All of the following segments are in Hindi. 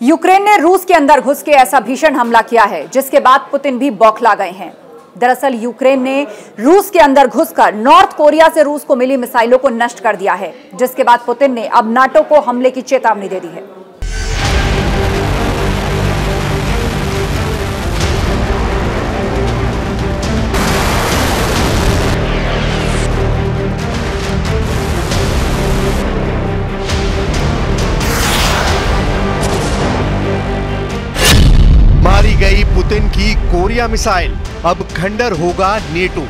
यूक्रेन ने रूस के अंदर घुस के ऐसा भीषण हमला किया है जिसके बाद पुतिन भी बौखला गए हैं। दरअसल यूक्रेन ने रूस के अंदर घुसकर नॉर्थ कोरिया से रूस को मिली मिसाइलों को नष्ट कर दिया है, जिसके बाद पुतिन ने अब नाटो को हमले की चेतावनी दे दी है। मारी गई पुतिन की कोरिया मिसाइल, अब खंडर होगा नेटो।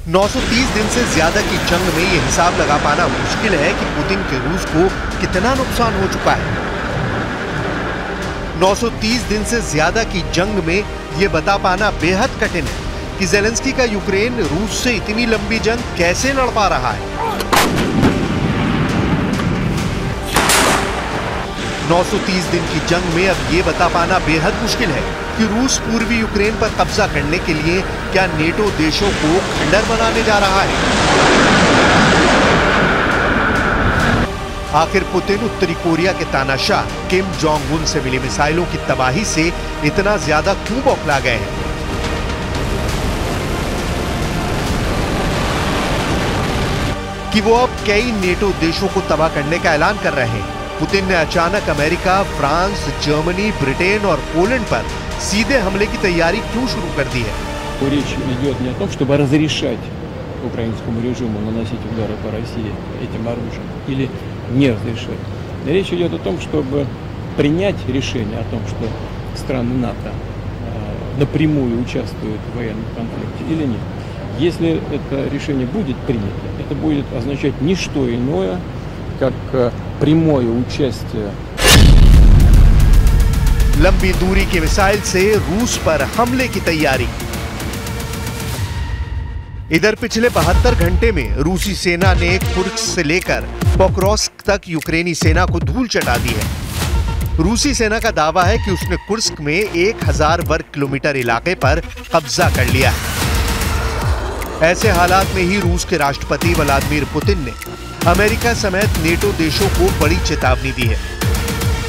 $930 दिन से ज्यादा की जंग में यह हिसाब लगा पाना मुश्किल है कि पुतिन के रूस को कितना नुकसान हो चुका है। 930 दिन से ज्यादा की जंग में यह बता पाना बेहद कठिन है कि ज़ेलेंस्की का यूक्रेन रूस से इतनी लंबी जंग कैसे लड़ पा रहा है। 930 दिन की जंग में अब ये बता पाना बेहद मुश्किल है कि रूस पूर्वी यूक्रेन पर कब्जा करने के लिए क्या नेटो देशों को खंडर बनाने जा रहा है। आखिर पुतिन उत्तरी कोरिया के तानाशाह किम जोंग उन से मिली मिसाइलों की तबाही से इतना ज्यादा क्यों बौखला गए हैं। कि वो अब कई नेटो देशों को तबाह करने का ऐलान कर रहे हैं। पुतिन ने अचानक अमेरिका, फ्रांस, जर्मनी, ब्रिटेन और पोलैंड पर सीधे हमले की तैयारी क्यों शुरू कर दी है। Речь идет не о том, чтобы разрешать украинскому режиму наносить удары по России этим оружием или не разрешать. Речь идет о том, чтобы принять решение о том, что страны НАТО напрямую участвуют в военном конфликте или нет. Если это решение будет принято, это будет означать не что иное, как прямое участие। लंबी दूरी की मिसाइल से रूस पर हमले की तैयारी। इधर पिछले 72 घंटे में रूसी सेना ने कुर्स्क से लेकर पोक्रोव्स्क तक यूक्रेनी सेना को धूल चटा दी है। रूसी सेना का दावा है कि उसने कुर्स्क में 1000 वर्ग किलोमीटर इलाके पर कब्जा कर लिया है। ऐसे हालात में ही रूस के राष्ट्रपति व्लादिमीर पुतिन ने अमेरिका समेत नेटो देशों को बड़ी चेतावनी दी है।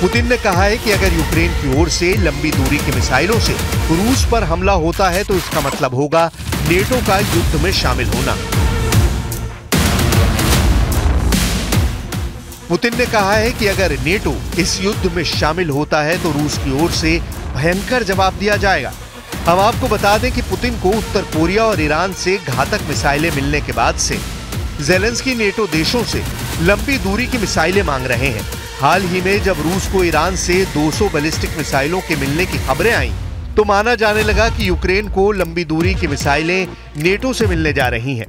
पुतिन ने कहा है कि अगर यूक्रेन की ओर से लंबी दूरी की मिसाइलों से रूस पर हमला होता है तो इसका मतलब होगा नेटो का युद्ध में शामिल होना। पुतिन ने कहा है कि अगर नेटो इस युद्ध में शामिल होता है तो रूस की ओर से भयंकर जवाब दिया जाएगा। हम आपको बता दें कि पुतिन को उत्तर कोरिया और ईरान से घातक मिसाइलें मिलने के बाद से ज़ेलेंस्की नेटो देशों से लंबी दूरी की मिसाइलें मांग रहे हैं। हाल ही में जब रूस को ईरान से 200 बैलिस्टिक मिसाइलों के मिलने की खबरें आईं, तो माना जाने लगा कि यूक्रेन को लंबी दूरी की मिसाइलें नेटो से मिलने जा रही हैं।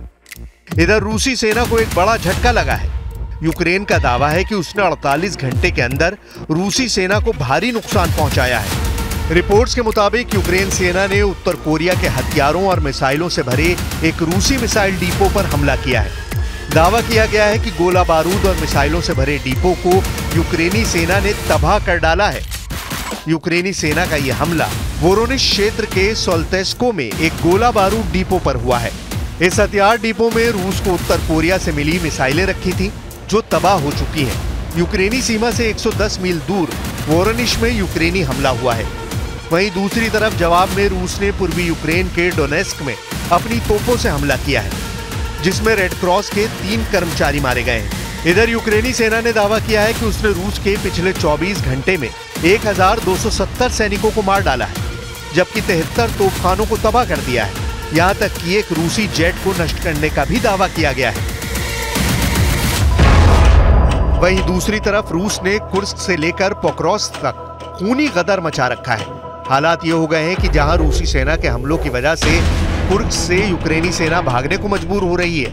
इधर रूसी सेना को एक बड़ा झटका लगा है। यूक्रेन का दावा है कि उसने 48 घंटे के अंदर रूसी सेना को भारी नुकसान पहुंचाया है। रिपोर्ट्स के मुताबिक यूक्रेन सेना ने उत्तर कोरिया के हथियारों और मिसाइलों से भरे एक रूसी मिसाइल डिपो पर हमला किया है। दावा किया गया है कि गोला बारूद और मिसाइलों से भरे डिपो को यूक्रेनी सेना ने तबाह कर डाला है। यूक्रेनी सेना का यह हमला वोरोनिश क्षेत्र के सोल्तेस्को में एक गोला बारूद डिपो पर हुआ है। इस हथियार डिपो में रूस को उत्तर कोरिया से मिली मिसाइलें रखी थी जो तबाह हो चुकी हैं। यूक्रेनी सीमा से 110 मील दूर वोरोनिश में यूक्रेनी हमला हुआ है। वहीं दूसरी तरफ जवाब में रूस ने पूर्वी यूक्रेन के डोनेस्क में अपनी तोपों से हमला किया है, जिसमें रेड क्रॉस के 3 कर्मचारी मारे गए हैं। इधर यूक्रेनी सेना ने दावा किया है कि उसने रूस के पिछले 24 घंटे में 1270 सैनिकों को मार डाला है, जबकि 73 तोपखानों को तबाह कर दिया है। यहां तक कि एक रूसी जेट को नष्ट करने का भी दावा किया गया है। वहीं दूसरी तरफ रूस ने कुर्स्क से लेकर पोक्रोव्स्क तक खूनी गदर मचा रखा है। हालात ये हो गए हैं कि जहां रूसी सेना के हमलों की वजह से कुर्स्क से यूक्रेनी सेना भागने को मजबूर हो रही है,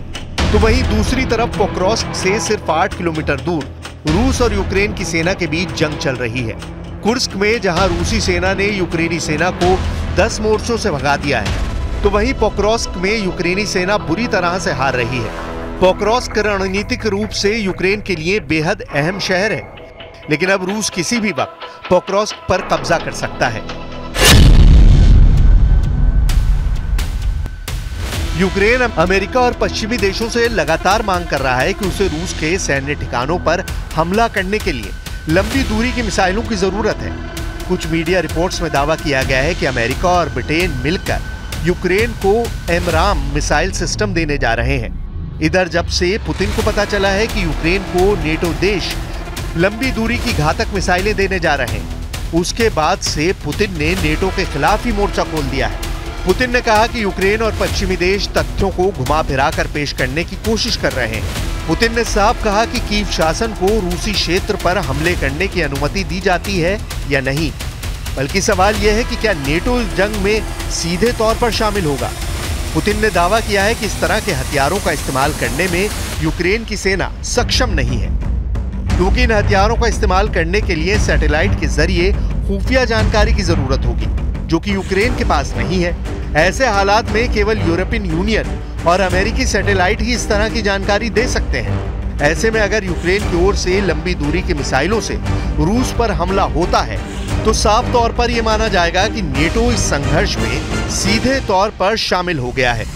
तो वहीं दूसरी तरफ पोक्रोव्स्क से सिर्फ 8 किलोमीटर दूर रूस और यूक्रेन की सेना के बीच जंग चल रही है। कुर्स्क में जहां रूसी सेना ने यूक्रेनी सेना को 10 मोर्चों से भगा दिया है, तो वहीं पोक्रोव्स्क में यूक्रेनी सेना बुरी तरह से हार रही है। पोक्रोव्स्क रणनीतिक रूप से यूक्रेन के लिए बेहद अहम शहर है, लेकिन अब रूस किसी भी वक्त पोक्रोव्स्क पर कब्जा कर सकता है। यूक्रेन अमेरिका और पश्चिमी देशों से लगातार मांग कर रहा है कि उसे रूस के सैन्य ठिकानों पर हमला करने के लिए लंबी दूरी की मिसाइलों की जरूरत है। कुछ मीडिया रिपोर्ट्स में दावा किया गया है कि अमेरिका और ब्रिटेन मिलकर यूक्रेन को एमराम मिसाइल सिस्टम देने जा रहे हैं। इधर जब से पुतिन को पता चला है कि यूक्रेन को नेटो देश लंबी दूरी की घातक मिसाइलें देने जा रहे हैं, उसके बाद से पुतिन ने नेटो के खिलाफ ही मोर्चा खोल दिया है। पुतिन ने कहा कि यूक्रेन और पश्चिमी देश तथ्यों को घुमा फिरा कर पेश करने की कोशिश कर रहे हैं। पुतिन ने साफ कहा कि कीव शासन को रूसी क्षेत्र पर हमले करने की अनुमति दी जाती है या नहीं, बल्कि सवाल यह है कि क्या नेटो जंग में सीधे तौर पर शामिल होगा। पुतिन ने दावा किया है कि इस तरह के हथियारों का इस्तेमाल करने में यूक्रेन की सेना सक्षम नहीं है, क्योंकि इन हथियारों का इस्तेमाल करने के लिए सैटेलाइट के जरिए खुफिया जानकारी की जरूरत होगी, जो कि यूक्रेन के पास नहीं है। ऐसे हालात में केवल यूरोपियन यूनियन और अमेरिकी सैटेलाइट ही इस तरह की जानकारी दे सकते हैं। ऐसे में अगर यूक्रेन की ओर से लंबी दूरी की मिसाइलों से रूस पर हमला होता है तो साफ तौर पर यह माना जाएगा कि नेटो इस संघर्ष में सीधे तौर पर शामिल हो गया है,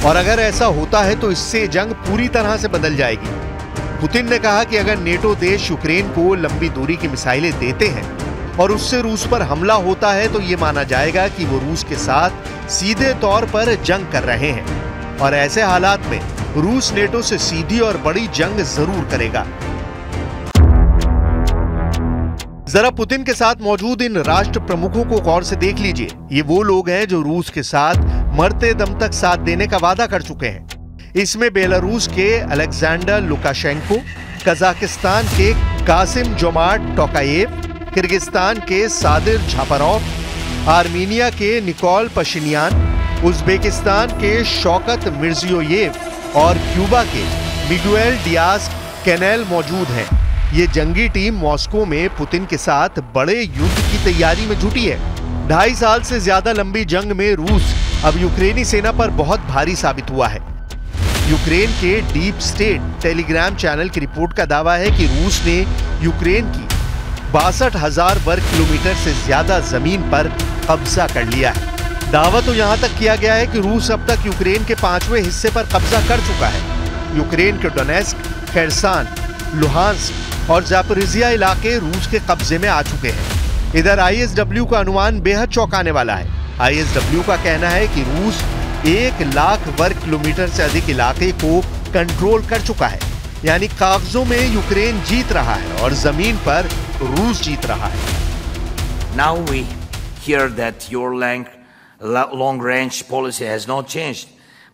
और अगर ऐसा होता है तो इससे जंग पूरी तरह से बदल जाएगी। पुतिन ने कहा कि अगर नेटो देश यूक्रेन को लंबी दूरी की मिसाइलें देते हैं और उससे रूस पर हमला होता है तो ये माना जाएगा कि वो रूस के साथ सीधे तौर पर जंग कर रहे हैं, और ऐसे हालात में रूस नेटो से सीधी और बड़ी जंग जरूर करेगा। जरा पुतिन के साथ मौजूद इन राष्ट्र प्रमुखों को गौर से देख लीजिए। ये वो लोग हैं जो रूस के साथ मरते दम तक साथ देने का वादा कर चुके हैं। इसमें बेलारूस के अलेक्जेंडर लुकाशेंको, कजाकिस्तान के कासिम जोमार्ट टोकायेव, किर्गिस्तान के सादिर जाफरोव, आर्मीनिया के निकोल पशिनियान, उज्बेकिस्तान के शौकत मिर्जियोयेव और क्यूबा के मिगुएल डियाज कैनेल मौजूद हैं। ये जंगी टीम मॉस्को में पुतिन के साथ बड़े युद्ध की तैयारी में जुटी है। 2.5 साल से ज्यादा लंबी जंग में रूस अब यूक्रेनी सेना पर बहुत भारी साबित हुआ है। यूक्रेन के डीप स्टेट टेलीग्राम चैनल की रिपोर्ट का दावा है कि रूस ने यूक्रेन की 62,000 वर्ग किलोमीटर से ज्यादा जमीन पर कब्जा कर लिया है। दावा तो यहां तक किया गया है कि रूस अब तक यूक्रेन के 5वें हिस्से पर कब्जा कर चुका है। यूक्रेन के डोनेस्क, खेरसान, लुहांस्क और जापोरिजिया इलाके रूस के कब्जे में आ चुके हैं। इधर आईएसडब्ल्यू का अनुमान बेहद चौंकाने वाला है। आईएसडब्ल्यू का कहना है कि रूस 1 लाख वर्ग किलोमीटर से अधिक इलाके को कंट्रोल कर चुका है, यानी कागजों में यूक्रेन जीत रहा है और जमीन पर रूस जीत रहा है। Now we hear that your long-range policy has not changed,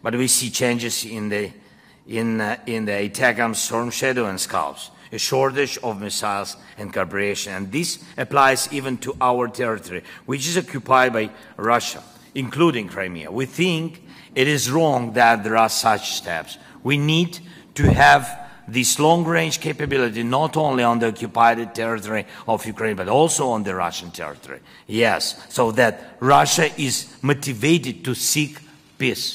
but we see changes in the ATACMS, Storm Shadow and Scalps, a shortage of missiles and cooperation, and this applies even to our territory, which is occupied by Russia, including Crimea. We think it is wrong that there are such steps. We need to have this long-range capability not only on the occupied territory of Ukraine, but also on the Russian territory. Yes, so that Russia is motivated to seek peace.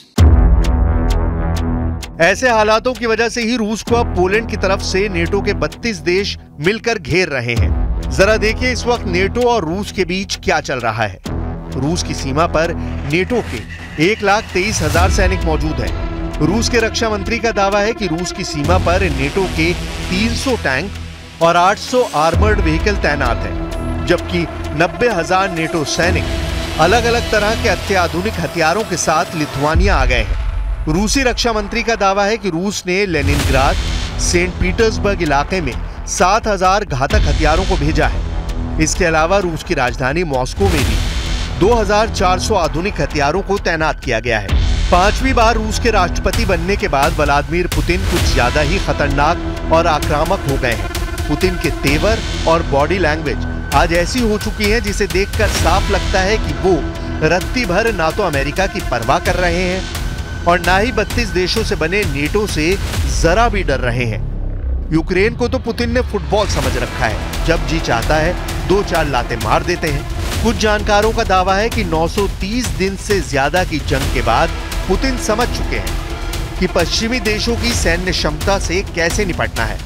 ऐसे हालातों की वजह से ही रूस को अब पोलैंड की तरफ से नेटो के 32 देश मिलकर घेर रहे हैं। जरा देखिए इस वक्त नेटो और रूस के बीच क्या चल रहा है। रूस की सीमा पर नेटो के 1,23,000 सैनिक मौजूद हैं। रूस के रक्षा मंत्री का दावा है कि रूस की सीमा पर नेटो के 300 टैंक और 800 आर्मर्ड व्हीकल तैनात हैं, जबकि 90,000 नेटो सैनिक अलग अलग तरह के अत्याधुनिक हथियारों के साथ लिथुआनिया आ गए हैं। रूसी रक्षा मंत्री का दावा है कि रूस ने लेनिनग्राद, सेंट पीटर्सबर्ग इलाके में 7,000 घातक हथियारों को भेजा है। इसके अलावा रूस की राजधानी मॉस्को में भी 2,400 आधुनिक हथियारों को तैनात किया गया है। 5वीं बार रूस के राष्ट्रपति बनने के बाद व्लादिमीर पुतिन कुछ ज्यादा ही खतरनाक और आक्रामक हो गए हैं। पुतिन के तेवर और बॉडी लैंग्वेज आज ऐसी हो चुकी है जिसे देखकर साफ लगता है कि वो रत्ती भर ना तो अमेरिका की परवाह कर रहे हैं और ना ही 32 देशों से बने नेटो से जरा भी डर रहे हैं। यूक्रेन को तो पुतिन ने फुटबॉल समझ रखा है, जब जी चाहता है 2-4 लाते मार देते हैं। कुछ जानकारों का दावा है कि 930 दिन से ज्यादा की जंग के बाद पुतिन समझ चुके हैं कि पश्चिमी देशों की सैन्य क्षमता से कैसे निपटना है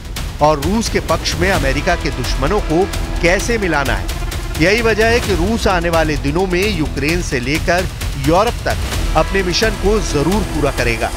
और रूस के पक्ष में अमेरिका के दुश्मनों को कैसे मिलाना है। यही वजह है कि रूस आने वाले दिनों में यूक्रेन से लेकर यूरोप तक अपने मिशन को जरूर पूरा करेगा।